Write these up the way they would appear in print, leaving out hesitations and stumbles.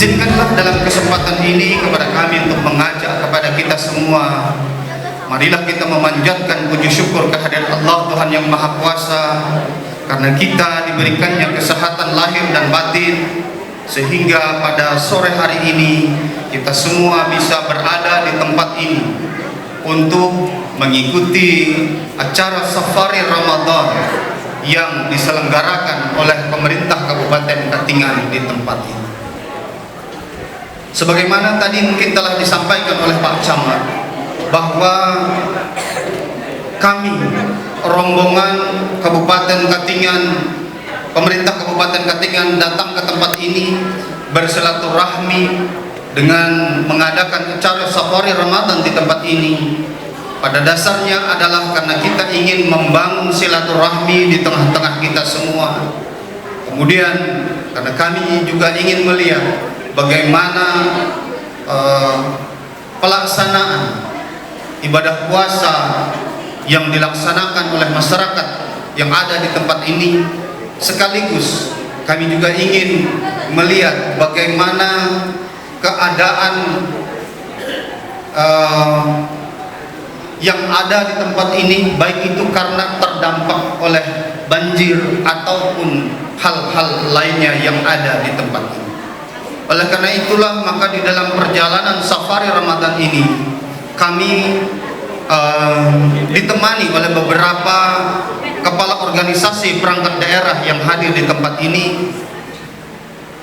Izinkanlah dalam kesempatan ini kepada kami untuk mengajak kepada kita semua, marilah kita memanjatkan puji syukur kehadirat Allah Tuhan yang Maha Kuasa, karena kita diberikannya kesehatan lahir dan batin, sehingga pada sore hari ini kita semua bisa berada di tempat ini untuk mengikuti acara Safari Ramadan yang diselenggarakan oleh pemerintah Kabupaten Katingan di tempat ini. Sebagaimana tadi mungkin telah disampaikan oleh Pak Camat, bahwa kami rombongan Kabupaten Katingan, pemerintah Kabupaten Katingan datang ke tempat ini bersilaturahmi dengan mengadakan acara Safari Ramadan di tempat ini. Pada dasarnya adalah karena kita ingin membangun silaturahmi di tengah-tengah kita semua. Kemudian karena kami juga ingin melihat bagaimana pelaksanaan ibadah puasa yang dilaksanakan oleh masyarakat yang ada di tempat ini, sekaligus kami juga ingin melihat bagaimana keadaan yang ada di tempat ini, baik itu karena terdampak oleh banjir ataupun hal-hal lainnya yang ada di tempat ini. Oleh karena itulah maka di dalam perjalanan Safari Ramadan ini kami ditemani oleh beberapa kepala organisasi perangkat daerah yang hadir di tempat ini,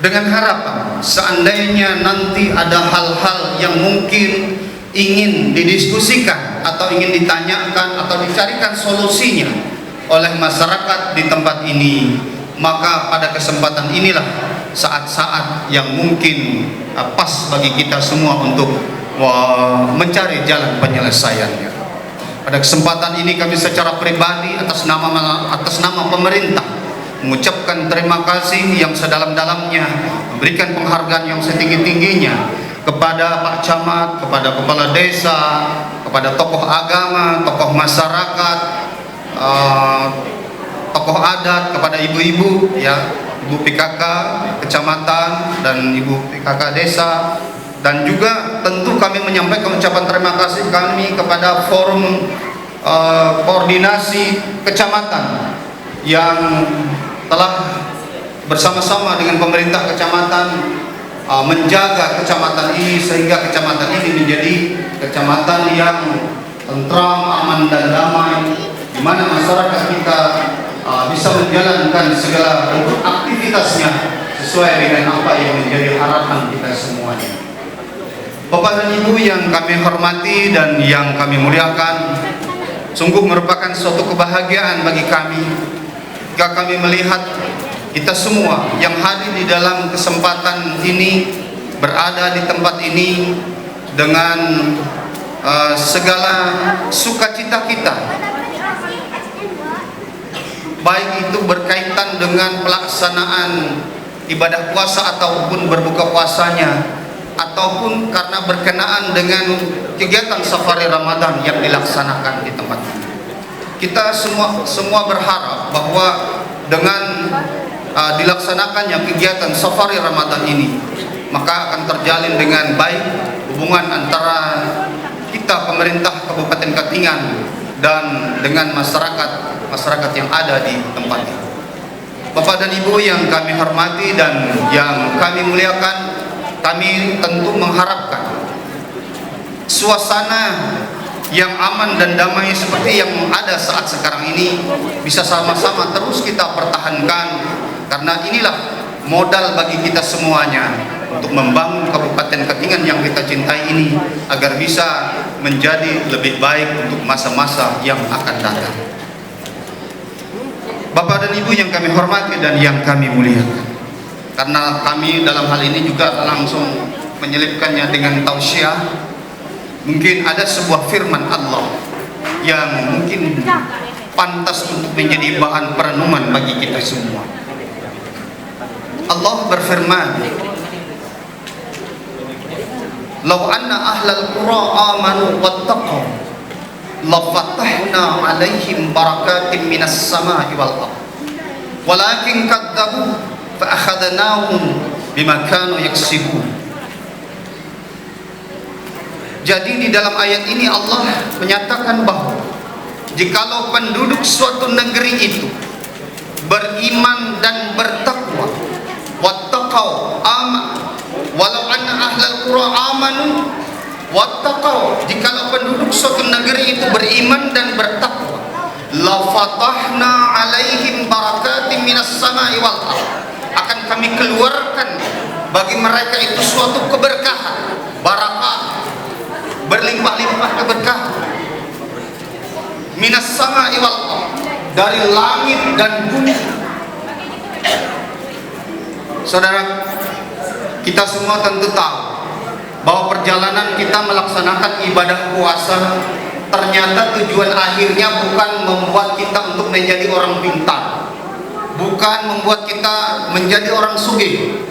dengan harapan seandainya nanti ada hal-hal yang mungkin ingin didiskusikan atau ingin ditanyakan atau dicarikan solusinya oleh masyarakat di tempat ini, maka pada kesempatan inilah saat-saat yang mungkin pas bagi kita semua untuk mencari jalan penyelesaiannya. Pada kesempatan ini kami secara pribadi atas nama pemerintah mengucapkan terima kasih yang sedalam-dalamnya, memberikan penghargaan yang setinggi-tingginya kepada Pak Camat, kepada kepala desa, kepada tokoh agama, tokoh masyarakat, tokoh adat, kepada ibu-ibu, ya, ibu PKK kecamatan dan ibu PKK desa, dan juga tentu kami menyampaikan ucapan terima kasih kami kepada forum koordinasi kecamatan yang telah bersama-sama dengan pemerintah kecamatan menjaga kecamatan ini sehingga kecamatan ini menjadi kecamatan yang tentram, aman dan damai, di mana masyarakat kita bisa menjalankan segala bentuk aktivitasnya sesuai dengan apa yang menjadi harapan kita semuanya. Bapak dan Ibu yang kami hormati dan yang kami muliakan, sungguh merupakan suatu kebahagiaan bagi kami jika kami melihat kita semua yang hadir di dalam kesempatan ini berada di tempat ini dengan segala sukacita kita, baik itu berkaitan dengan pelaksanaan ibadah puasa ataupun berbuka puasanya, ataupun karena berkenaan dengan kegiatan Safari Ramadan yang dilaksanakan di tempat ini. Kita semua berharap bahwa dengan dilaksanakannya kegiatan Safari Ramadan ini, maka akan terjalin dengan baik hubungan antara kita pemerintah Kabupaten Katingan dan dengan masyarakat yang ada di tempat ini. Bapak dan Ibu yang kami hormati dan yang kami muliakan, kami tentu mengharapkan suasana yang aman dan damai seperti yang ada saat sekarang ini bisa sama-sama terus kita pertahankan, karena inilah modal bagi kita semuanya untuk membangun Kabupaten Katingan yang kita cintai ini agar bisa menjadi lebih baik untuk masa-masa yang akan datang. Bapak dan Ibu yang kami hormati dan yang kami muliakan, karena kami dalam hal ini juga langsung menyelipkannya dengan tausiah, mungkin ada sebuah firman Allah yang mungkin pantas untuk menjadi bahan perenungan bagi kita semua. Allah berfirman, "Lau anna ahlal qura amanu wattaqu la fatahna 'alaihim barakatin minas sama'i wal ardh walakin kadzabu fa akhadnahum bima kanu yaksibun. Jadi di dalam ayat ini Allah menyatakan bahwa jikalau penduduk suatu negeri itu beriman dan bertakwa, wattaqau walau anna ahlal qura amanu wattaqau, jikalau penduduk suatu negeri itu beriman dan bertakwa, la fatahna alaihim barakatim minas sama'i wal ardh, akan kami keluarkan bagi mereka itu suatu keberkahan, barakah, berlimpah-limpah keberkahan, minas sama'i wal ardh, dari langit dan bumi. Saudara, kita semua tentu tahu bahwa perjalanan kita melaksanakan ibadah puasa ternyata tujuan akhirnya bukan membuat kita untuk menjadi orang pintar, bukan membuat kita menjadi orang sugih.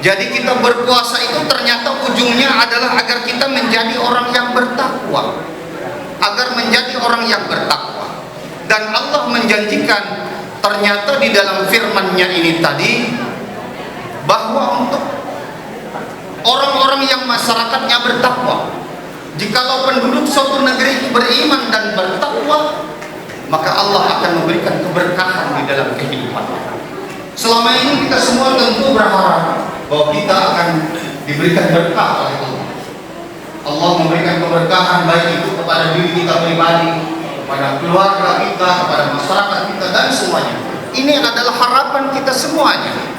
Jadi kita berpuasa itu ternyata ujungnya adalah agar kita menjadi orang yang bertakwa, agar menjadi orang yang bertakwa. Dan Allah menjanjikan ternyata di dalam firman-Nya ini tadi bahwa untuk orang-orang yang masyarakatnya bertakwa, jikalau penduduk suatu negeri beriman dan bertakwa, maka Allah akan memberikan keberkahan di dalam kehidupan. Selama ini kita semua tentu berharap bahwa kita akan diberikan berkah oleh Allah. Allah memberikan keberkahan baik itu kepada diri kita pribadi, kepada keluarga kita, kepada masyarakat kita, dan semuanya. Ini adalah harapan kita semuanya.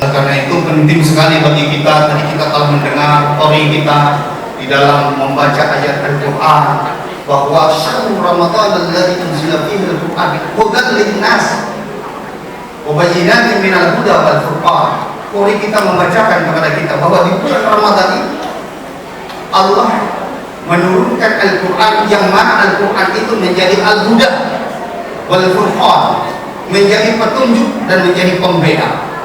Karena itu penting sekali bagi kita, tadi kita telah mendengar ori kita di dalam membaca ayat Al-Quran, bahwa syahrul Ramadan alladzi unzila fihi al-Qur'an hudan lin-nas wa bayyinatin minal huda wal furqan. Ori kita membacakan kepada kita bahwa di bulan Ramadan ini Allah menurunkan Al-Quran, yang mana Al-Quran itu menjadi al-huda wal furqan, menjadi petunjuk dan menjadi pembeda.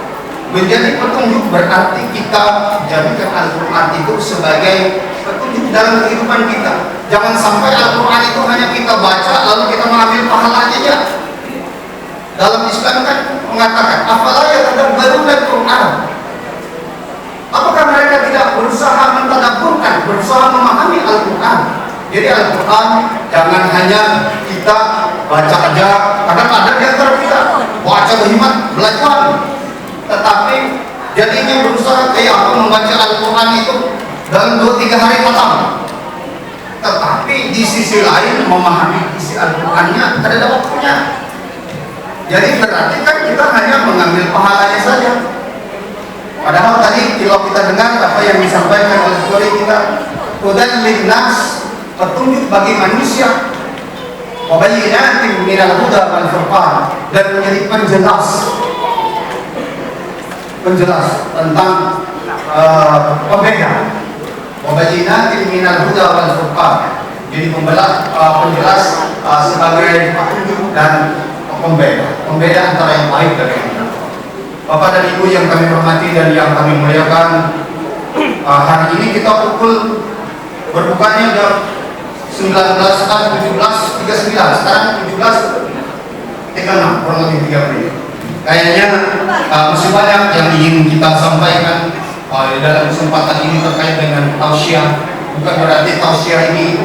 Menjadi petunjuk berarti kita jadikan Al-Quran itu sebagai petunjuk dalam kehidupan kita. Jangan sampai Al-Quran itu hanya kita baca lalu kita mengambil pahalanya aja. Dalam Islam kan mengatakan, afala yatadabbaruna Al-Quran, apakah mereka tidak berusaha mentadabburkan, berusaha memahami Al-Quran? Jadi Al-Quran jangan hanya kita baca aja. Kadang ada di antara kita baca berhemat, belajar, tetapi jadinya berusaha kayak apa membaca Al-Quran itu dalam 2-3 hari khatam, tetapi di sisi lain memahami isi Al-Qurannya ada waktunya. Jadi berarti kan kita hanya mengambil pahalanya saja. Padahal tadi kalau kita dengar apa yang disampaikan oleh guru kita, hudan linnas, petunjuk bagi manusia, wa bayyinatin minal huda wal furqan, dan menjadi penjelas tentang pembeda, wa bayyinatin minal huda wal furqan, jadi penjelas sebagai petunjuk dan pembeda antara yang baik dan yang benar. Bapak dan Ibu yang kami hormati dan yang kami muliakan, hari ini kita pukul berbukanya jam 17:39, sekarang 17:36, kurang lebih 3 menit. Kayaknya masih banyak yang ingin kita sampaikan di dalam kesempatan ini terkait dengan tausiah. Bukan berarti tausiah ini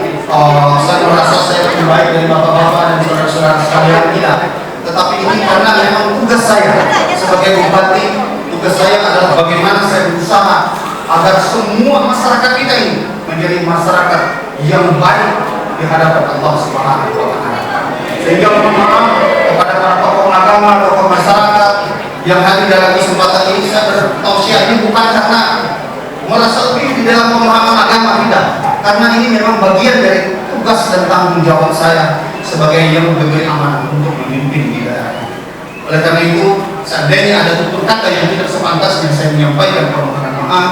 saya merasa saya lebih baik dari bapak-bapak dan saudara-saudara sekalian, tidak. Tetapi ini karena memang tugas saya sebagai bupati, tugas saya adalah bagaimana saya berusaha agar semua masyarakat kita ini menjadi masyarakat yang baik di hadapan Allah Subhanahu wa Ta'ala. Sehingga mohon maaf kepada para tokoh agama, tokoh masyarakat yang hadir dalam kesempatan ini, saya bertausiah ini bukan karena merasa lebih di dalam pemahaman agama, tidak. Karena ini memang bagian dari tugas dan tanggung jawab saya sebagai yang diberi amanah untuk memimpin di daerah. Oleh karena itu, seandainya ada tutur kata yang tidak sepantasnya, saya menyampaikan permohonan maaf,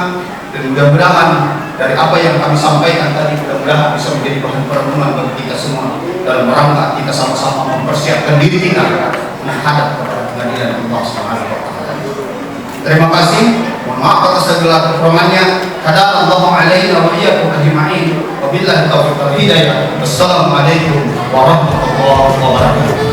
dan mudah-mudahan dari apa yang kami sampaikan tadi, mudah-mudahan bisa menjadi bahan perenungan bagi kita semua dalam rangka kita sama-sama mempersiapkan diri kita menghadap kepada pengadilan Allah Subhanahu wa Ta'ala. Terima kasih. Mohon maaf atas segala kekurangannya. Hadanallahu alaina wa iyyakum ajma'in. Wabillahi taufiq wal hidayah. Wassalamualaikum warahmatullahi wabarakatuh.